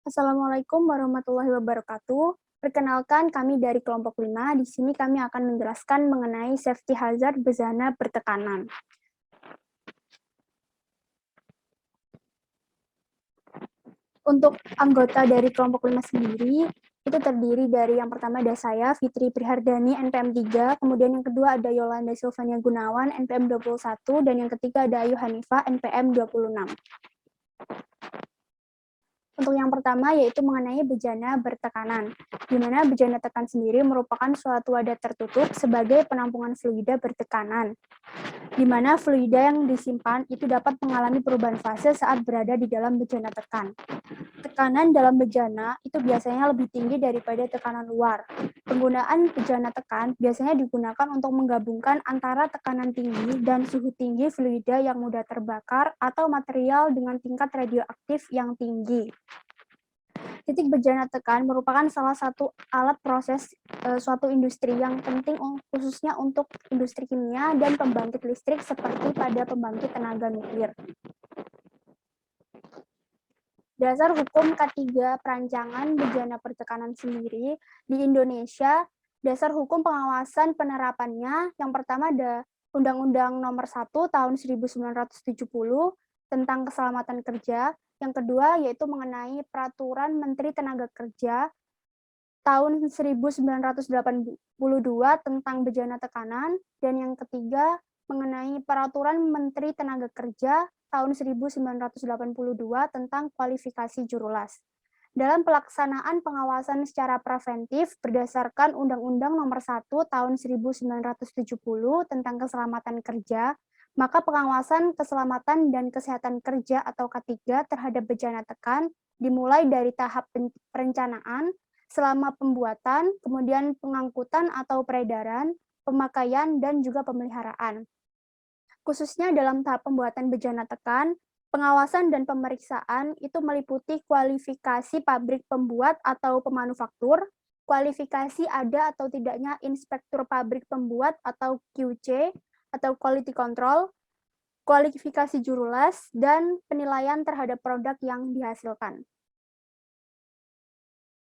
Assalamualaikum warahmatullahi wabarakatuh. Perkenalkan, kami dari kelompok 5. Di sini kami akan menjelaskan mengenai safety hazard bejana bertekanan. Untuk anggota dari kelompok 5 sendiri, itu terdiri dari yang pertama ada saya, Fitri Prihardani, NPM 3, kemudian yang kedua ada Yolanda Silvania Gunawan, NPM 21, dan yang ketiga ada Ayu Hanifah, NPM 26. Untuk yang pertama yaitu mengenai bejana bertekanan, di mana bejana tekan sendiri merupakan suatu wadah tertutup sebagai penampungan fluida bertekanan, di mana fluida yang disimpan itu dapat mengalami perubahan fase saat berada di dalam bejana tekan. Tekanan dalam bejana itu biasanya lebih tinggi daripada tekanan luar. Penggunaan bejana tekan biasanya digunakan untuk menggabungkan antara tekanan tinggi dan suhu tinggi fluida yang mudah terbakar atau material dengan tingkat radioaktif yang tinggi. Titik bejana tekan merupakan salah satu alat proses suatu industri yang penting khususnya untuk industri kimia dan pembangkit listrik seperti pada pembangkit tenaga nuklir. Dasar hukum K3 perancangan bejana pertekanan sendiri di Indonesia, dasar hukum pengawasan penerapannya yang pertama ada Undang-Undang Nomor 1 Tahun 1970 tentang keselamatan kerja, yang kedua yaitu mengenai Peraturan Menteri Tenaga Kerja tahun 1982 tentang bejana tekanan, dan yang ketiga mengenai Peraturan Menteri Tenaga Kerja tahun 1982 tentang kualifikasi jurulas. Dalam pelaksanaan pengawasan secara preventif berdasarkan Undang-Undang Nomor 1 Tahun 1970 tentang keselamatan kerja, maka pengawasan keselamatan dan kesehatan kerja atau K3 terhadap bejana tekan dimulai dari tahap perencanaan, selama pembuatan, kemudian pengangkutan atau peredaran, pemakaian, dan juga pemeliharaan. Khususnya dalam tahap pembuatan bejana tekan, pengawasan dan pemeriksaan itu meliputi kualifikasi pabrik pembuat atau pemanufaktur, kualifikasi ada atau tidaknya inspektur pabrik pembuat atau QC atau quality control, kualifikasi jurulas, dan penilaian terhadap produk yang dihasilkan.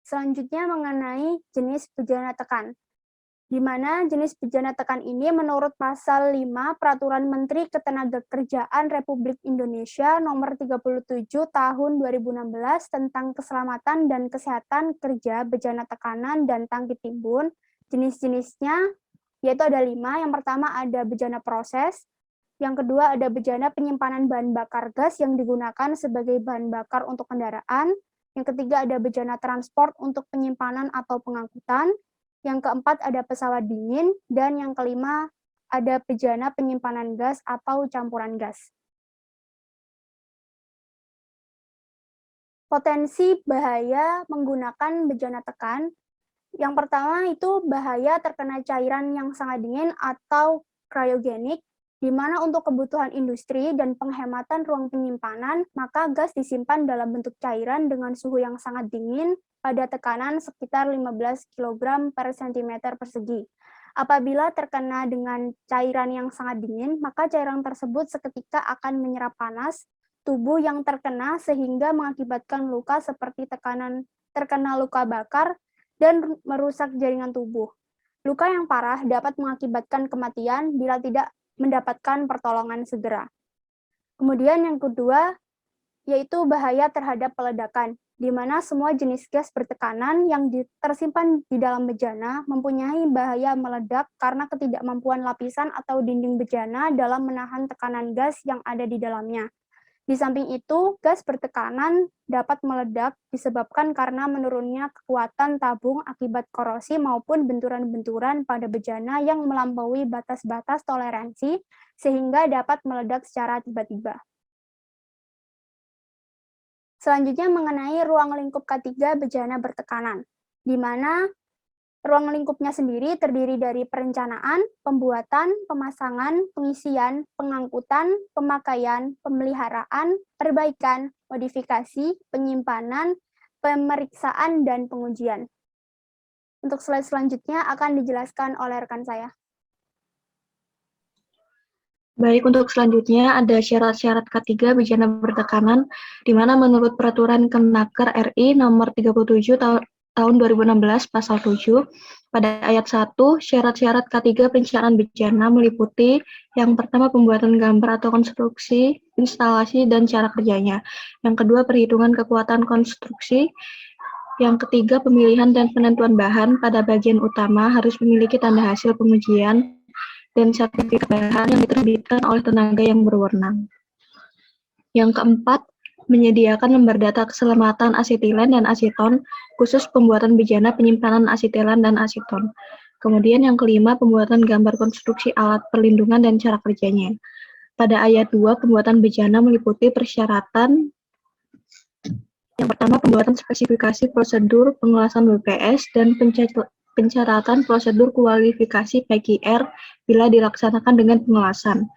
Selanjutnya mengenai jenis bejana tekan, di mana jenis bejana tekan ini menurut pasal 5 Peraturan Menteri Ketenagakerjaan Republik Indonesia Nomor 37 Tahun 2016 tentang keselamatan dan kesehatan kerja bejana tekanan dan tangki timbun. Jenis-jenisnya yaitu ada 5. Yang pertama ada bejana proses, yang kedua ada bejana penyimpanan bahan bakar gas yang digunakan sebagai bahan bakar untuk kendaraan, yang ketiga ada bejana transport untuk penyimpanan atau pengangkutan, yang keempat ada pesawat dingin, dan yang kelima ada bejana penyimpanan gas atau campuran gas. Potensi bahaya menggunakan bejana tekan, yang pertama itu bahaya terkena cairan yang sangat dingin atau cryogenik, di mana untuk kebutuhan industri dan penghematan ruang penyimpanan, maka gas disimpan dalam bentuk cairan dengan suhu yang sangat dingin pada tekanan sekitar 15 kg per cm persegi. Apabila terkena dengan cairan yang sangat dingin, maka cairan tersebut seketika akan menyerap panas tubuh yang terkena sehingga mengakibatkan luka seperti terkena luka bakar dan merusak jaringan tubuh. Luka yang parah dapat mengakibatkan kematian bila tidak mendapatkan pertolongan segera. Kemudian yang kedua, yaitu bahaya terhadap peledakan, di mana semua jenis gas bertekanan yang tersimpan di dalam bejana mempunyai bahaya meledak karena ketidakmampuan lapisan atau dinding bejana dalam menahan tekanan gas yang ada di dalamnya. Di samping itu, gas bertekanan dapat meledak disebabkan karena menurunnya kekuatan tabung akibat korosi maupun benturan-benturan pada bejana yang melampaui batas-batas toleransi, sehingga dapat meledak secara tiba-tiba. Selanjutnya mengenai ruang lingkup K3 bejana bertekanan, di mana ruang lingkupnya sendiri terdiri dari perencanaan, pembuatan, pemasangan, pengisian, pengangkutan, pemakaian, pemeliharaan, perbaikan, modifikasi, penyimpanan, pemeriksaan, dan pengujian. Untuk slide selanjutnya akan dijelaskan oleh rekan saya. Baik, untuk selanjutnya ada syarat-syarat K3 bejana bertekanan, di mana menurut Peraturan Kemenaker RI nomor 37 tahun 2016 pasal 7, pada ayat 1, syarat-syarat K3 perencanaan bejana meliputi yang pertama pembuatan gambar atau konstruksi, instalasi, dan cara kerjanya. Yang kedua, perhitungan kekuatan konstruksi. Yang ketiga, pemilihan dan penentuan bahan pada bagian utama harus memiliki tanda hasil pengujian dan sertifikat bahan yang diterbitkan oleh tenaga yang berwenang. Yang keempat, menyediakan lembar data keselamatan asetilen dan aseton, khusus pembuatan bejana penyimpanan asetilen dan aseton. Kemudian yang kelima, pembuatan gambar konstruksi alat perlindungan dan cara kerjanya. Pada ayat 2, pembuatan bejana meliputi persyaratan. Yang pertama, pembuatan spesifikasi prosedur pengelasan WPS dan pencatatan prosedur kualifikasi PGR bila dilaksanakan dengan pengelasan.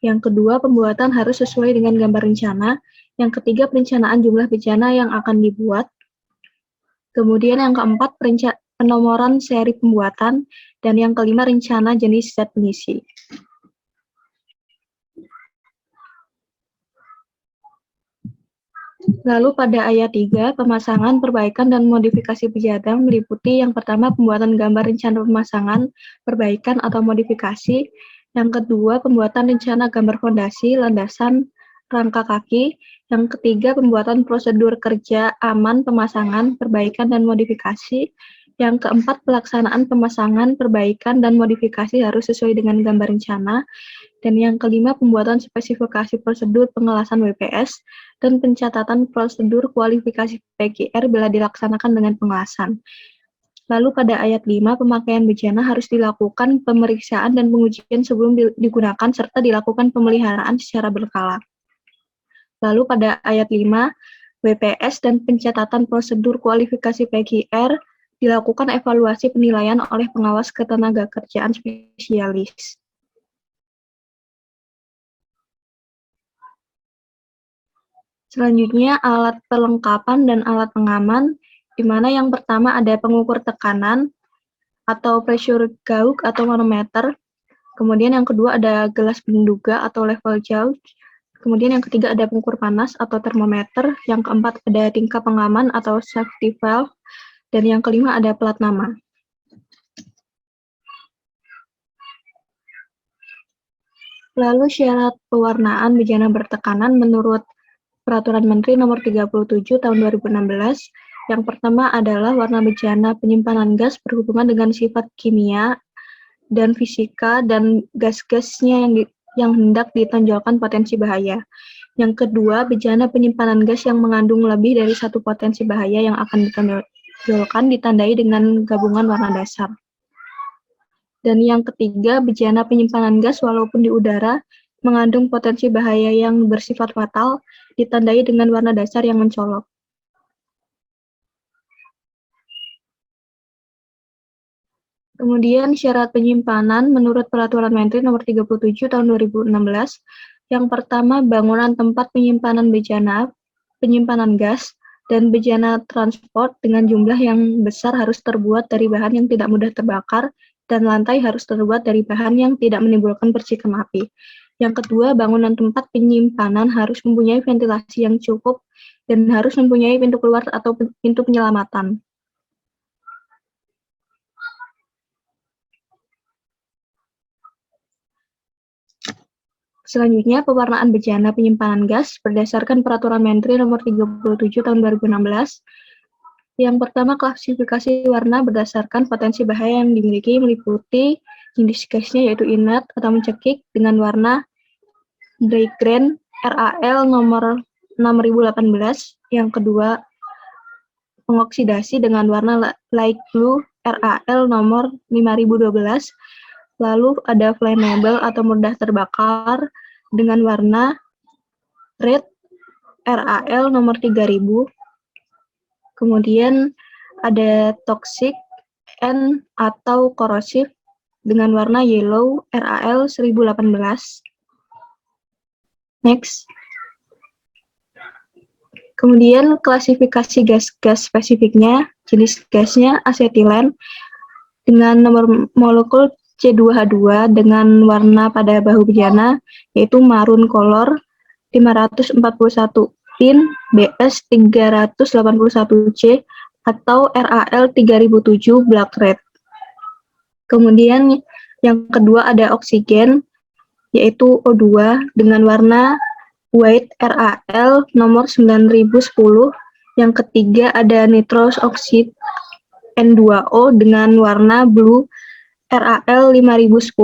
Yang kedua, pembuatan harus sesuai dengan gambar rencana. Yang ketiga, perencanaan jumlah bejana yang akan dibuat. Kemudian yang keempat, penomoran seri pembuatan. Dan yang kelima, rencana jenis zat pengisi. Lalu pada ayat 3, pemasangan, perbaikan, dan modifikasi bejana meliputi yang pertama, pembuatan gambar rencana pemasangan, perbaikan, atau modifikasi. Yang kedua, pembuatan rencana gambar fondasi, landasan, rangka kaki. Yang ketiga, pembuatan prosedur kerja aman pemasangan, perbaikan, dan modifikasi. Yang keempat, pelaksanaan pemasangan, perbaikan, dan modifikasi harus sesuai dengan gambar rencana. Dan yang kelima, pembuatan spesifikasi prosedur pengelasan WPS dan pencatatan prosedur kualifikasi PGR bila dilaksanakan dengan pengelasan. Lalu pada ayat 5, pemakaian bejana harus dilakukan pemeriksaan dan pengujian sebelum digunakan serta dilakukan pemeliharaan secara berkala. Lalu pada ayat 5, WPS dan pencatatan prosedur kualifikasi PGR dilakukan evaluasi penilaian oleh pengawas ketenagakerjaan spesialis. Selanjutnya, alat perlengkapan dan alat pengaman, di mana yang pertama ada pengukur tekanan atau pressure gauge atau manometer. Kemudian yang kedua ada gelas penduga atau level gauge. Kemudian yang ketiga ada pengukur panas atau termometer. Yang keempat ada tingkap pengaman atau safety valve. Dan yang kelima ada plat nama. Lalu syarat pewarnaan bejana bertekanan menurut Peraturan Menteri Nomor 37 Tahun 2016, yang pertama adalah warna bejana penyimpanan gas berhubungan dengan sifat kimia dan fisika dan gas-gasnya yang hendak ditonjolkan potensi bahaya. Yang kedua, bejana penyimpanan gas yang mengandung lebih dari satu potensi bahaya yang akan ditonjolkan ditandai dengan gabungan warna dasar. Dan yang ketiga, bejana penyimpanan gas walaupun di udara mengandung potensi bahaya yang bersifat fatal, ditandai dengan warna dasar yang mencolok. Kemudian syarat penyimpanan menurut Peraturan Menteri Nomor 37 Tahun 2016, yang pertama bangunan tempat penyimpanan bejana, penyimpanan gas, dan bejana transport dengan jumlah yang besar harus terbuat dari bahan yang tidak mudah terbakar, dan lantai harus terbuat dari bahan yang tidak menimbulkan percikan api. Yang kedua, bangunan tempat penyimpanan harus mempunyai ventilasi yang cukup dan harus mempunyai pintu keluar atau pintu penyelamatan. Selanjutnya, pewarnaan bejana penyimpanan gas berdasarkan Peraturan Menteri Nomor 37 Tahun 2016. Yang pertama, klasifikasi warna berdasarkan potensi bahaya yang dimiliki meliputi jenis gasnya yaitu inert atau mencekik dengan warna Dahlgren RAL nomor 6018. Yang kedua, pengoksidasi dengan warna light blue RAL nomor 5012. Lalu ada flammable atau mudah terbakar dengan warna red RAL nomor 3000. Kemudian ada toxic N atau korosif dengan warna yellow RAL 1018. Next. Kemudian klasifikasi gas-gas spesifiknya, jenis gasnya asetilen dengan nomor molekul C2H2 dengan warna pada bahu bejana yaitu maroon color 541 pin BS 381C atau RAL 3007 black red. Kemudian yang kedua ada oksigen yaitu O2 dengan warna white RAL nomor 9010. Yang ketiga ada nitrous oxide N2O dengan warna blue RAL 5010.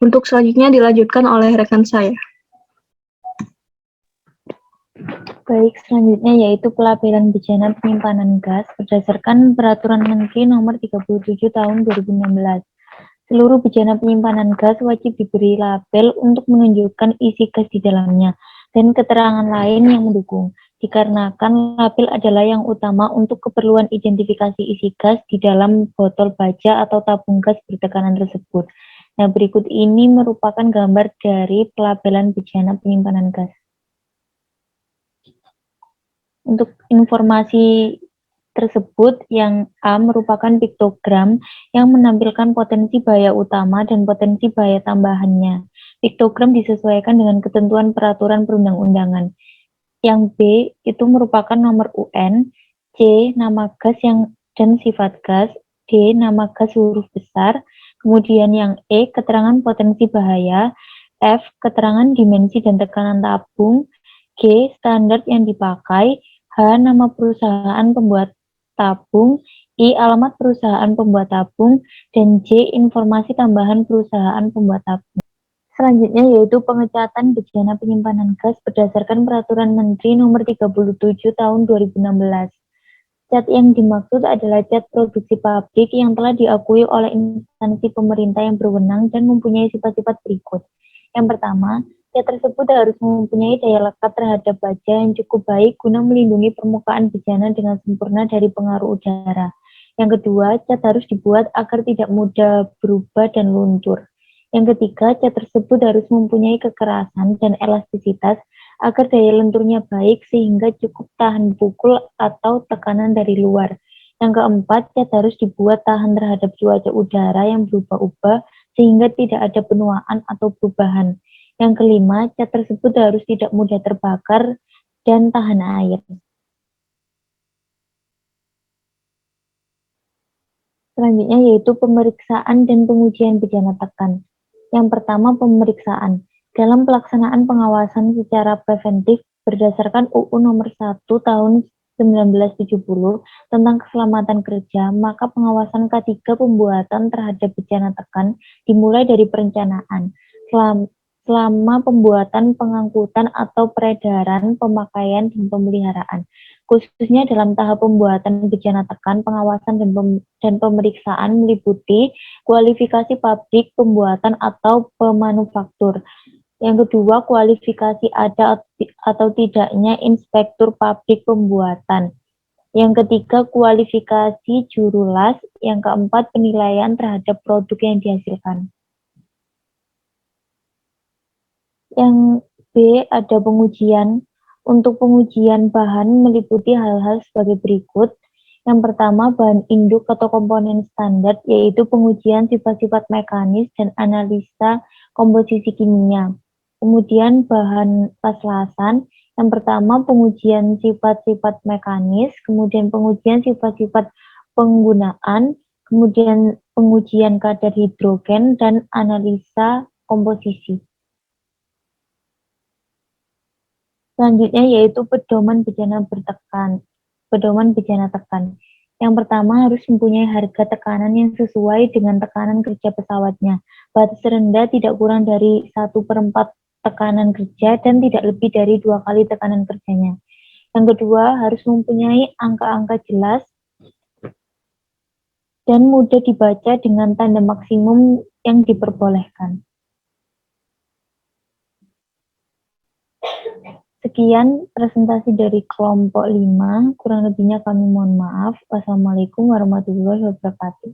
Untuk selanjutnya dilanjutkan oleh rekan saya. Baik, selanjutnya yaitu pelabelan bejana penyimpanan gas berdasarkan Peraturan Menteri Nomor 37 Tahun 2016. Seluruh bejana penyimpanan gas wajib diberi label untuk menunjukkan isi gas di dalamnya dan keterangan lain yang mendukung, dikarenakan label adalah yang utama untuk keperluan identifikasi isi gas di dalam botol baja atau tabung gas bertekanan tersebut. Nah, berikut ini merupakan gambar dari pelabelan bejana penyimpanan gas. Untuk informasi tersebut, yang A merupakan piktogram yang menampilkan potensi bahaya utama dan potensi bahaya tambahannya. Piktogram disesuaikan dengan ketentuan peraturan perundang-undangan. Yang B itu merupakan nomor UN, C nama gas dan sifat gas, D nama gas huruf besar, kemudian yang E keterangan potensi bahaya, F keterangan dimensi dan tekanan tabung, G standar yang dipakai, H nama perusahaan pembuat tabung, I alamat perusahaan pembuat tabung, dan J informasi tambahan perusahaan pembuat tabung. Selanjutnya yaitu pengecatan bejana penyimpanan gas berdasarkan Peraturan Menteri Nomor 37 Tahun 2016. Cat yang dimaksud adalah cat produksi pabrik yang telah diakui oleh instansi pemerintah yang berwenang dan mempunyai sifat-sifat berikut. Yang pertama, cat tersebut harus mempunyai daya lekat terhadap baja yang cukup baik guna melindungi permukaan bejana dengan sempurna dari pengaruh udara. Yang kedua, cat harus dibuat agar tidak mudah berubah dan luntur. Yang ketiga, cat tersebut harus mempunyai kekerasan dan elastisitas agar daya lenturnya baik sehingga cukup tahan pukul atau tekanan dari luar. Yang keempat, cat harus dibuat tahan terhadap cuaca udara yang berubah-ubah sehingga tidak ada penuaan atau perubahan. Yang kelima, cat tersebut harus tidak mudah terbakar dan tahan air. Selanjutnya yaitu pemeriksaan dan pengujian bejana tekan. Yang pertama, pemeriksaan. Dalam pelaksanaan pengawasan secara preventif berdasarkan UU Nomor 1 Tahun 1970 tentang keselamatan kerja, maka pengawasan K3 pembuatan terhadap bejana tekan dimulai dari perencanaan, selama pembuatan, pengangkutan, atau peredaran, pemakaian, dan pemeliharaan. Khususnya dalam tahap pembuatan bejana tekan, pengawasan dan pemeriksaan meliputi kualifikasi pabrik, pembuatan, atau pemanufaktur. Yang kedua, kualifikasi ada atau tidaknya inspektur pabrik pembuatan. Yang ketiga, kualifikasi juru las. Yang keempat, penilaian terhadap produk yang dihasilkan. Yang B, ada pengujian. Untuk pengujian bahan meliputi hal-hal sebagai berikut. Yang pertama, bahan induk atau komponen standar, yaitu pengujian sifat-sifat mekanis dan analisa komposisi kimia. Kemudian bahan pas-lasan, yang pertama pengujian sifat-sifat mekanis, kemudian pengujian sifat-sifat penggunaan, kemudian pengujian kadar hidrogen, dan analisa komposisi. Selanjutnya yaitu pedoman bejana tekan. Yang pertama harus mempunyai harga tekanan yang sesuai dengan tekanan kerja pesawatnya. Batas rendah tidak kurang dari 1/4 tekanan kerja dan tidak lebih dari 2 kali tekanan kerjanya. Yang kedua harus mempunyai angka-angka jelas dan mudah dibaca dengan tanda maksimum yang diperbolehkan. Sekian presentasi dari kelompok 5, kurang lebihnya kami mohon maaf. Wassalamualaikum warahmatullahi wabarakatuh.